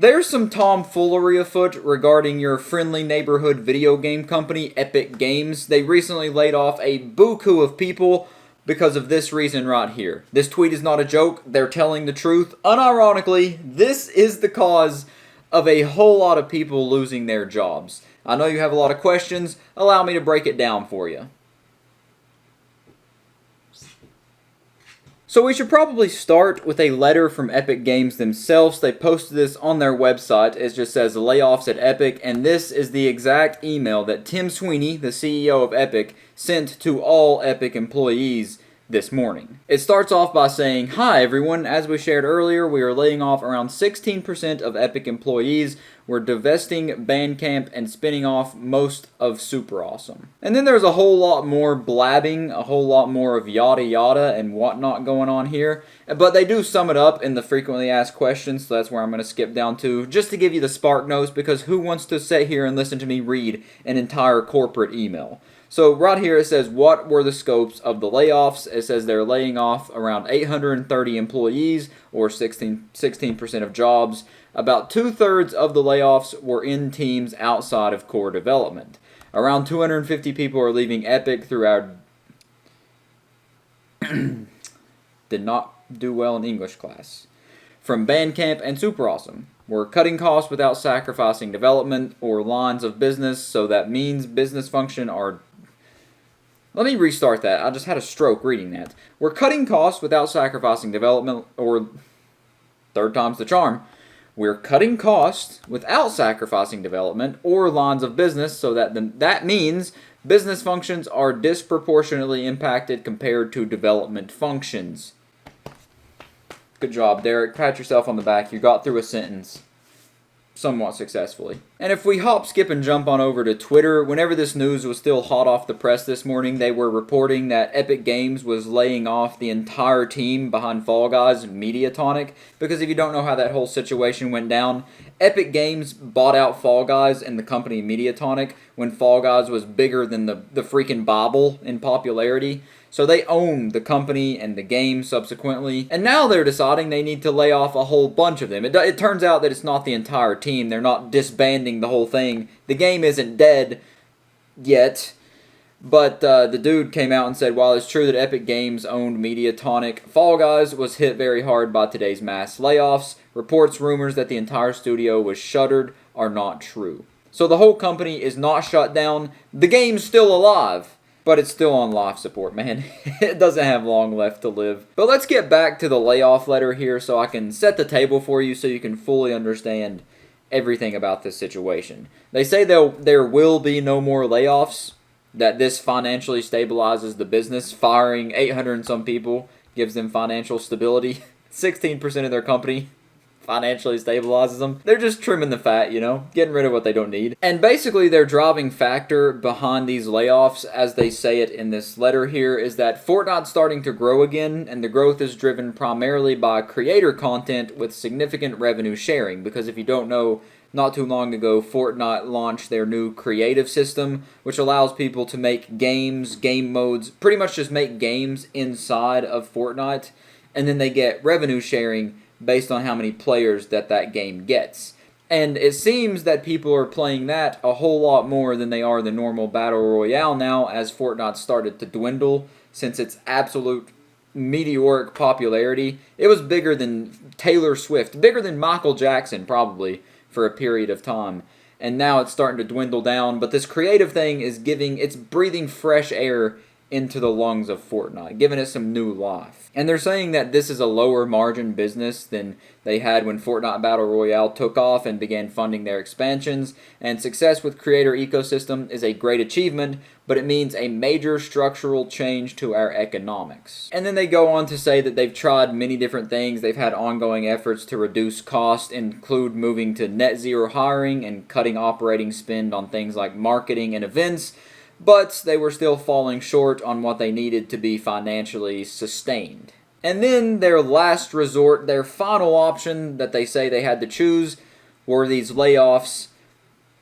There's some tomfoolery afoot regarding your friendly neighborhood video game company, Epic Games. They recently laid off a buku of people because of this reason right here. This tweet is not a joke. They're telling the truth. Unironically, this is the cause of a whole lot of people losing their jobs. I know you have a lot of questions. Allow me to break it down for you. So we should probably start with a letter from Epic Games themselves. They posted this on their website. It just says layoffs at Epic, and this is the exact email that Tim Sweeney, the CEO of Epic, sent to all Epic employees this morning. It starts off by saying, "Hi everyone, as we shared earlier, we are laying off around 16% of Epic employees. We're divesting Bandcamp and spinning off most of Super Awesome." And then there's a whole lot more blabbing, a whole lot more of yada yada and whatnot going on here. But they do sum it up in the frequently asked questions, so that's where I'm going to skip down to, just to give you the spark notes, because who wants to sit here and listen to me read an entire corporate email? So right here it says, what were the scopes of the layoffs? It says they're laying off around 830 employees, or 16% of jobs. About 2/3 of the layoffs were in teams outside of core development. Around 250 people are leaving Epic through our... did not do well in English class. From Bandcamp and Super Awesome. We're cutting costs without sacrificing development or lines of business, so that means business function are... Let me restart that. I just had a stroke reading that. We're cutting costs without sacrificing development, or third time's the charm. We're cutting costs without sacrificing development or lines of business, so that means business functions are disproportionately impacted compared to development functions. Good job, Derek. Pat yourself on the back. You got through a sentence somewhat successfully. And if we hop, skip, and jump on over to Twitter, whenever this news was still hot off the press this morning, they were reporting that Epic Games was laying off the entire team behind Fall Guys, Mediatonic, because if you don't know how that whole situation went down, Epic Games bought out Fall Guys and the company Mediatonic when Fall Guys was bigger than the freaking Bible in popularity. So they own the company and the game subsequently. And now they're deciding they need to lay off a whole bunch of them. It turns out that it's not the entire team. They're not disbanding the whole thing. The game isn't dead yet. But the dude came out and said, while it's true that Epic Games owned Mediatonic, Fall Guys was hit very hard by today's mass layoffs. Reports, rumors that the entire studio was shuttered are not true. So the whole company is not shut down. The game's still alive. But it's still on life support, man. It doesn't have long left to live. But let's get back to the layoff letter here so I can set the table for you so you can fully understand everything about this situation. They say there will be no more layoffs, that this financially stabilizes the business. Firing 800 and some people gives them financial stability. 16% of their company financially stabilizes them. They're just trimming the fat, you know, getting rid of what they don't need. And basically their driving factor behind these layoffs, as they say it in this letter here, is that Fortnite's starting to grow again, and the growth is driven primarily by creator content with significant revenue sharing. Because if you don't know, not too long ago, Fortnite launched their new creative system, which allows people to make games, game modes, pretty much just make games inside of Fortnite, and then they get revenue sharing based on how many players that game gets. And it seems that people are playing that a whole lot more than they are the normal Battle Royale now, as Fortnite started to dwindle since its absolute meteoric popularity. It was bigger than Taylor Swift, bigger than Michael Jackson probably for a period of time. And now it's starting to dwindle down, but this creative thing is it's breathing fresh air into the lungs of Fortnite, giving it some new life. And they're saying that this is a lower margin business than they had when Fortnite Battle Royale took off and began funding their expansions, and success with creator ecosystem is a great achievement, but it means a major structural change to our economics. And then they go on to say that they've tried many different things. They've had ongoing efforts to reduce cost, include moving to net zero hiring and cutting operating spend on things like marketing and events, but they were still falling short on what they needed to be financially sustained. And then their last resort, their final option that they say they had to choose, were these layoffs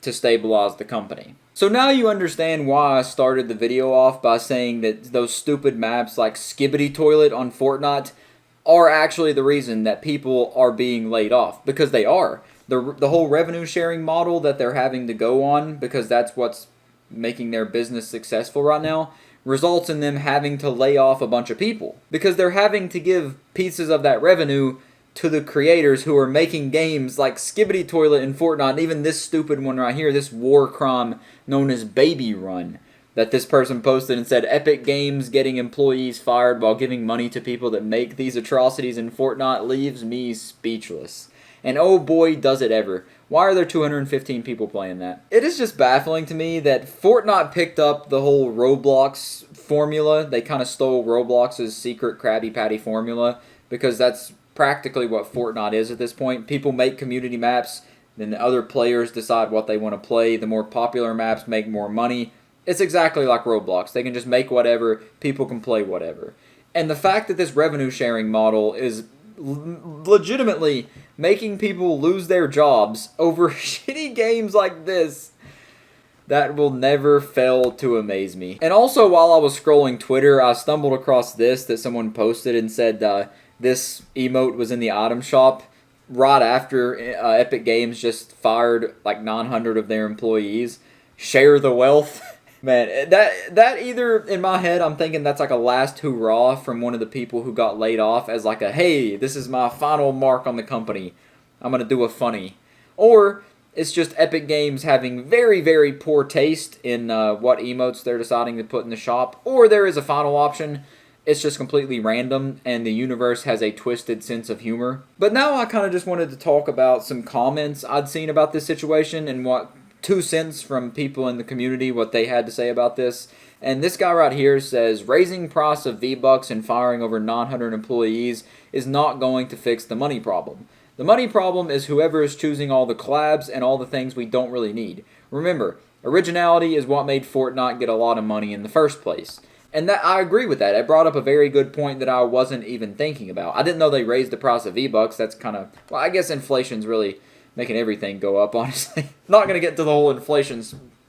to stabilize the company. So now you understand why I started the video off by saying that those stupid maps like Skibidi Toilet on Fortnite are actually the reason that people are being laid off, because they are. the whole revenue sharing model that they're having to go on, because that's what's making their business successful right now, results in them having to lay off a bunch of people because they're having to give pieces of that revenue to the creators who are making games like Skibidi Toilet in Fortnite, and even this stupid one right here, this war crime known as Baby Run, that this person posted and said, Epic Games getting employees fired while giving money to people that make these atrocities in Fortnite leaves me speechless. And oh boy, does it ever. Why are there 215 people playing that? It is just baffling to me that Fortnite picked up the whole Roblox formula. They kind of stole Roblox's secret Krabby Patty formula, because that's practically what Fortnite is at this point. People make community maps, then the other players decide what they want to play. The more popular maps make more money. It's exactly like Roblox. They can just make whatever, people can play whatever. And the fact that this revenue sharing model is legitimately making people lose their jobs over shitty games like this, that will never fail to amaze me. And also, while I was scrolling Twitter, I stumbled across this that someone posted and said this emote was in the item shop right after Epic Games just fired like 900 of their employees. Share the wealth. Man, that either, in my head, I'm thinking that's like a last hurrah from one of the people who got laid off as like a, hey, this is my final mark on the company. I'm going to do a funny. Or it's just Epic Games having very, very poor taste in what emotes they're deciding to put in the shop. Or there is a final option. It's just completely random and the universe has a twisted sense of humor. But now I kind of just wanted to talk about some comments I'd seen about this situation and what 2 cents from people in the community, what they had to say about this. And this guy right here says, raising price of V-Bucks and firing over 900 employees is not going to fix the money problem. The money problem is whoever is choosing all the collabs and all the things we don't really need. Remember, originality is what made Fortnite get a lot of money in the first place. And that I agree with that. It brought up a very good point that I wasn't even thinking about. I didn't know they raised the price of V-Bucks. That's kind of, well, I guess inflation's really making everything go up, honestly. Not going to get into the whole inflation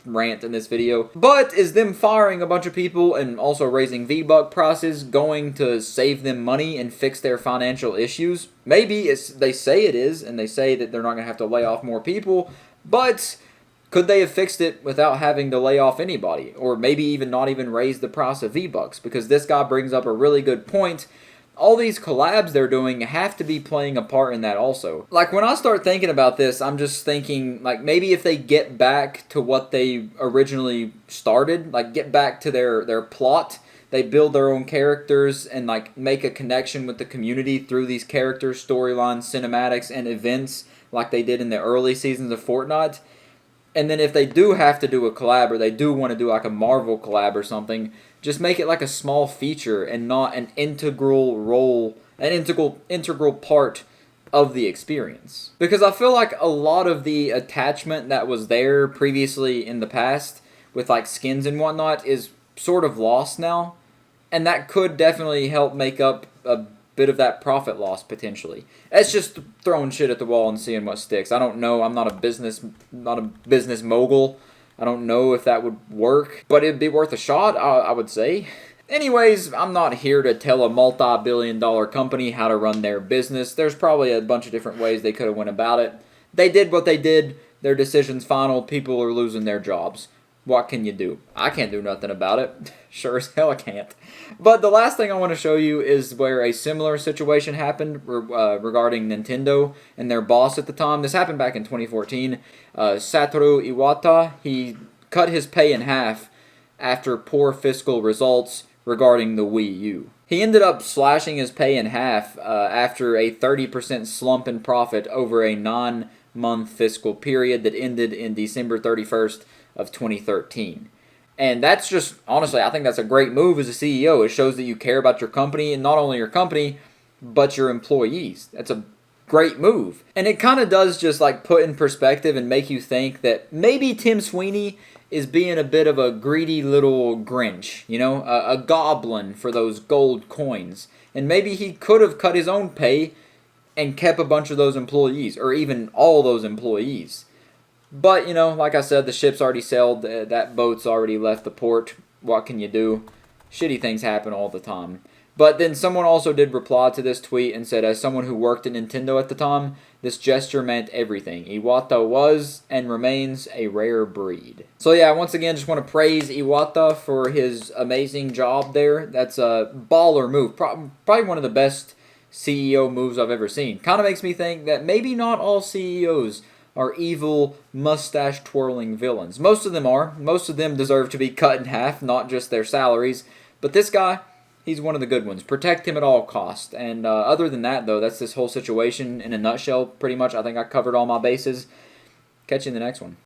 rant in this video. But is them firing a bunch of people and also raising V-Buck prices going to save them money and fix their financial issues? Maybe they say it is, and they say that they're not going to have to lay off more people, but could they have fixed it without having to lay off anybody? Or maybe even not even raise the price of V-Bucks? Because this guy brings up a really good point. All these collabs they're doing have to be playing a part in that also. Like, when I start thinking about this, I'm just thinking, like, maybe if they get back to what they originally started, like, get back to their plot, they build their own characters and, like, make a connection with the community through these characters, storylines, cinematics, and events like they did in the early seasons of Fortnite. And then if they do have to do a collab, or they do want to do, like, a Marvel collab or something, just make it like a small feature and not an integral role, an integral part of the experience. Because I feel like a lot of the attachment that was there previously in the past with like skins and whatnot is sort of lost now. And that could definitely help make up a bit of that profit loss potentially. It's just throwing shit at the wall and seeing what sticks. I don't know. I'm not a business mogul. I don't know if that would work, but it'd be worth a shot, I would say. Anyways, I'm not here to tell a multi-billion-dollar company how to run their business. There's probably a bunch of different ways they could have went about it. They did what they did. Their decision's final. People are losing their jobs. What can you do? I can't do nothing about it. Sure as hell I can't. But the last thing I want to show you is where a similar situation happened regarding Nintendo and their boss at the time. This happened back in 2014. Satoru Iwata, he cut his pay in half after poor fiscal results regarding the Wii U. He ended up slashing his pay in half after a 30% slump in profit over a 9-month fiscal period that ended in December 31st of 2013. And that's just, honestly, I think that's a great move as a CEO. It shows that you care about your company, and not only your company, but your employees. That's a great move. And it kind of does just like put in perspective and make you think that maybe Tim Sweeney is being a bit of a greedy little Grinch, you know, a goblin for those gold coins. And maybe he could have cut his own pay and kept a bunch of those employees, or even all those employees. But, you know, like I said, the ship's already sailed. That boat's already left the port. What can you do? Shitty things happen all the time. But then someone also did reply to this tweet and said, as someone who worked at Nintendo at the time, This gesture meant everything. Iwata was and remains a rare breed. So yeah, once again, just want to praise Iwata for his amazing job there. That's a baller move. Probably one of the best CEO moves I've ever seen. Kind of makes me think that maybe not all CEOs are evil, mustache-twirling villains. Most of them are. Most of them deserve to be cut in half, not just their salaries. But this guy, he's one of the good ones. Protect him at all costs. And other than that, though, that's this whole situation in a nutshell, pretty much. I think I covered all my bases. Catch you in the next one.